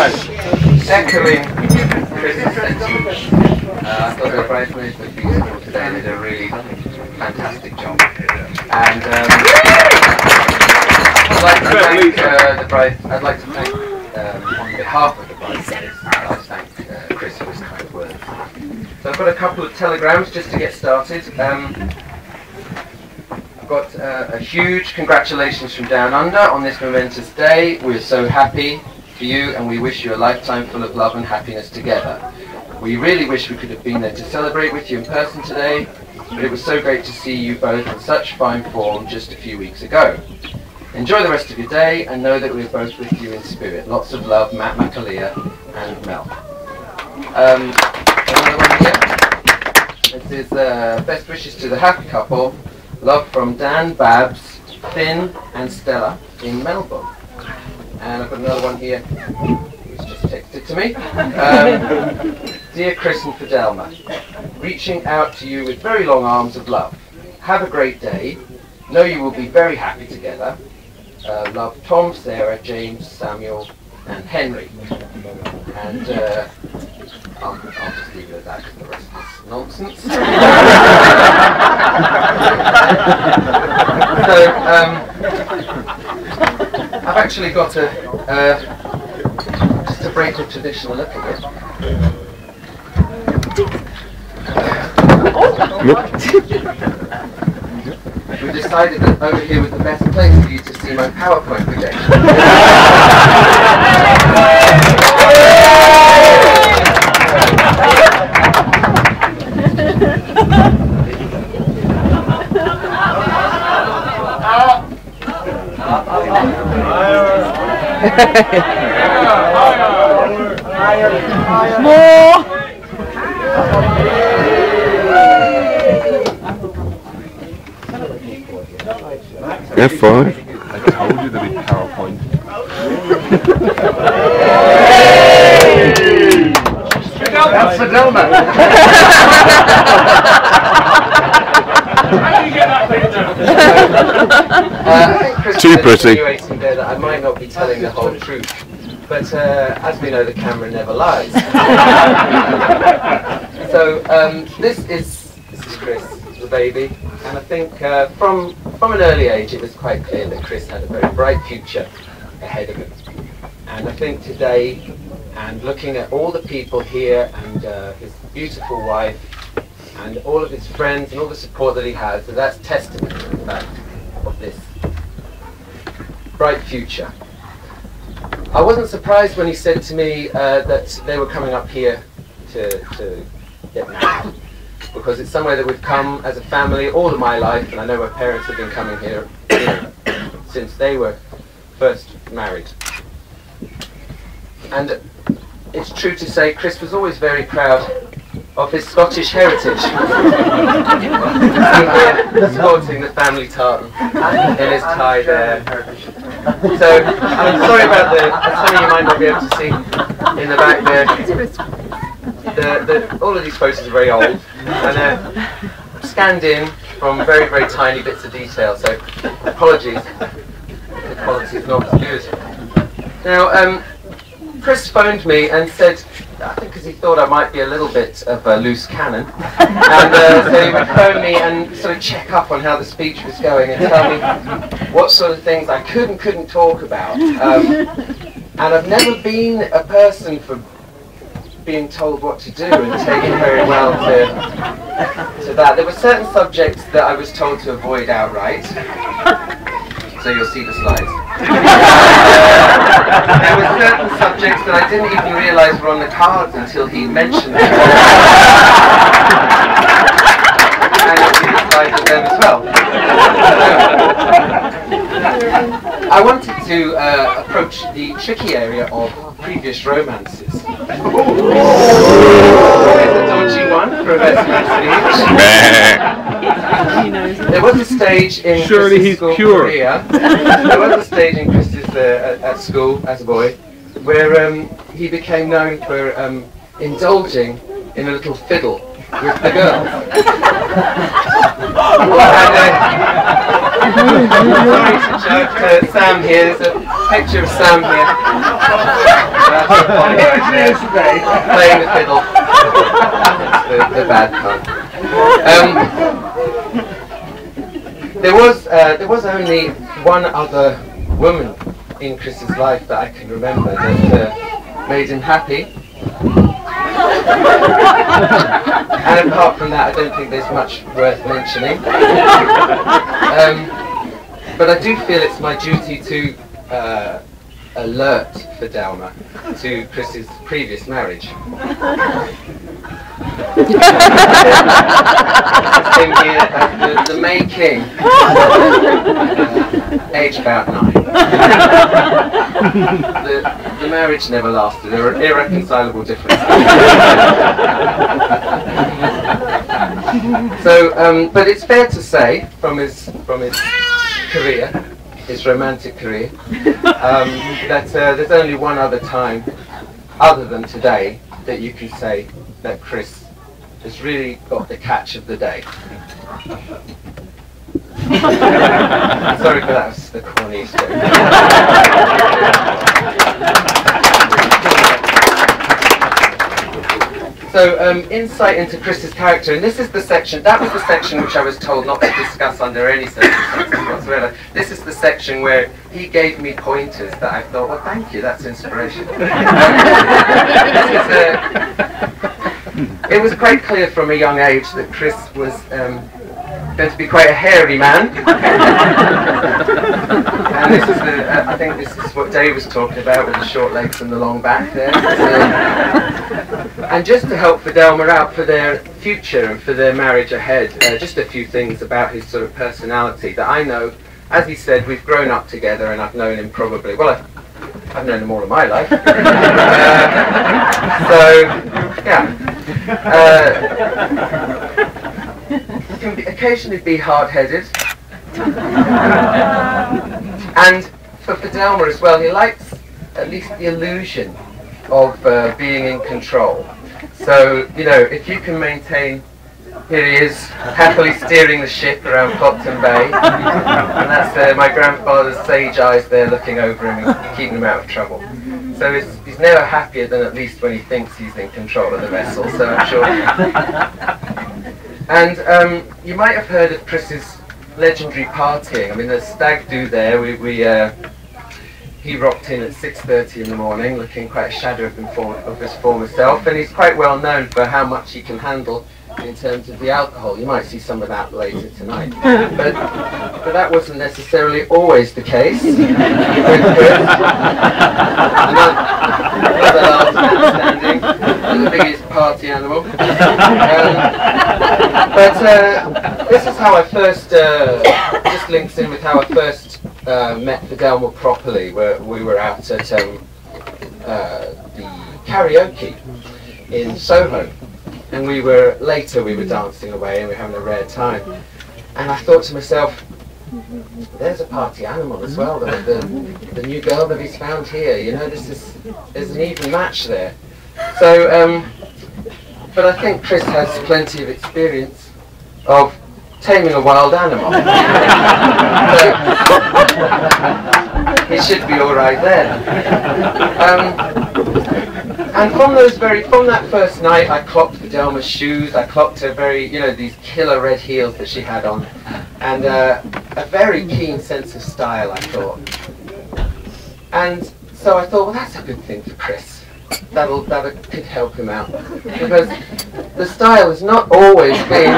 Echoing Chris's sentiment, I thought the bridesmaids were beautiful today. They did a really fantastic job. And I'd like to thank the bride. I'd like to thank, on behalf of the bridesmaids, I'd like to thank Chris for his kind words. So I've got a couple of telegrams just to get started. I've got a huge congratulations from Down Under on this momentous day. We're so happy for you, and we wish you a lifetime full of love and happiness together. We really wish we could have been there to celebrate with you in person today, but it was so great to see you both in such fine form just a few weeks ago. Enjoy the rest of your day and know that we're both with you in spirit. Lots of love, Matt McAleer and Mel. Another one here. This is best wishes to the happy couple. Love from Dan, Babs, Finn and Stella in Melbourne. And I've got another one here, who's just texted to me. Dear Chris and Fidelma, reaching out to you with very long arms of love. Have a great day. Know you will be very happy together. Love Tom, Sarah, James, Samuel and Henry. And I'll just leave it at that because the rest is nonsense. I've actually got just to break the tradition a little bit. We decided that over here was the best place for you to see my PowerPoint projection. More. F5. I told you there'd be PowerPoint. That's Fidelma. Too pretty. There that I might not be telling the whole truth, but as we know, the camera never lies. So this is Chris, the baby, and I think from an early age it was quite clear that Chris had a very bright future ahead of him. And I think today, and looking at all the people here and his beautiful wife and all of his friends and all the support that he has, so that's testament to the fact of this bright future. I wasn't surprised when he said to me that they were coming up here to get married, because it's somewhere that we've come as a family all of my life, and I know my parents have been coming here since they were first married. And it's true to say Chris was always very proud of his Scottish heritage. Sporting the family tartan in his tie there. So I'm sorry about some of you might not be able to see in the back there. All of these photos are very old, and they're scanned in from very, very tiny bits of detail, so apologies, the quality is not as good. Now, Chris phoned me and said, I think because he thought I might be a little bit of a loose cannon, and so he would phone me and sort of check up on how the speech was going and tell me what sort of things I could and couldn't talk about. And I've never been a person for being told what to do and taking very well to that. There were certain subjects that I was told to avoid outright, so you'll see the slides. There were certain subjects that I didn't even realise were on the cards until he mentioned them. And you'll see the slides of them as well. I wanted to approach the tricky area of previous romances. There's a dodgy one for a best speech. There was a stage in Chris's school career. There was a stage in Chris's at school as a boy where he became known for indulging in a little fiddle with the girls. And, sorry to joke to Sam here. picture of Sam here. Playing the fiddle. the bad pun. There was only one other woman in Chris's life that I can remember that made him happy. And apart from that, I don't think there's much worth mentioning. But I do feel it's my duty to alert Fidelma to Chris's previous marriage. Him here, the May King, age about 9. The marriage never lasted. There were irreconcilable differences. So, but it's fair to say, from his career, his romantic career, that there's only one other time, other than today, that you can say that Chris has really got the catch of the day. Sorry for that, was the corniest joke. So, insight into Chris's character, and this is the section, that was the section which I was told not to discuss under any circumstances whatsoever. This is the section where he gave me pointers that I thought, well, thank you, that's inspiration. It was quite clear from a young age that Chris was going to be quite a hairy man. And this is I think this is what Dave was talking about with the short legs and the long back there. And just to help Fidelma out for their future and for their marriage ahead, just a few things about his sort of personality that I know. As he said, we've grown up together and I've known him probably, well, I've known him all of my life. So, yeah. Can occasionally be hard-headed. And for Fidelma as well, he likes at least the illusion of being in control. So, you know, if you can maintain, here he is, happily steering the ship around Clopton Bay, and that's my grandfather's sage eyes there looking over him and keeping him out of trouble. So he's never happier than at least when he thinks he's in control of the vessel, so I'm sure. And you might have heard of Chris's legendary partying. I mean, the stag do there, he rocked in at 6:30 in the morning, looking quite a shadow of his former self, and he's quite well known for how much he can handle in terms of the alcohol. You might see some of that later tonight. But that wasn't necessarily always the case with Chris. Another last man standing, the biggest party animal. But this is how I first, just links in with how I first met Fidelma properly, where we were out at the karaoke in Soho. And later we were dancing away and we were having a rare time. And I thought to myself, there's a party animal as well, the new girl that he's found here, you know, there's an even match there. So, but I think Chris has plenty of experience of taming a wild animal. So, he should be alright there. And from that first night, I clocked Fidelma's shoes. I clocked her these killer red heels that she had on, and a very keen sense of style, I thought. And so I thought, well, that's a good thing for Chris. That could help him out, because the style has not always been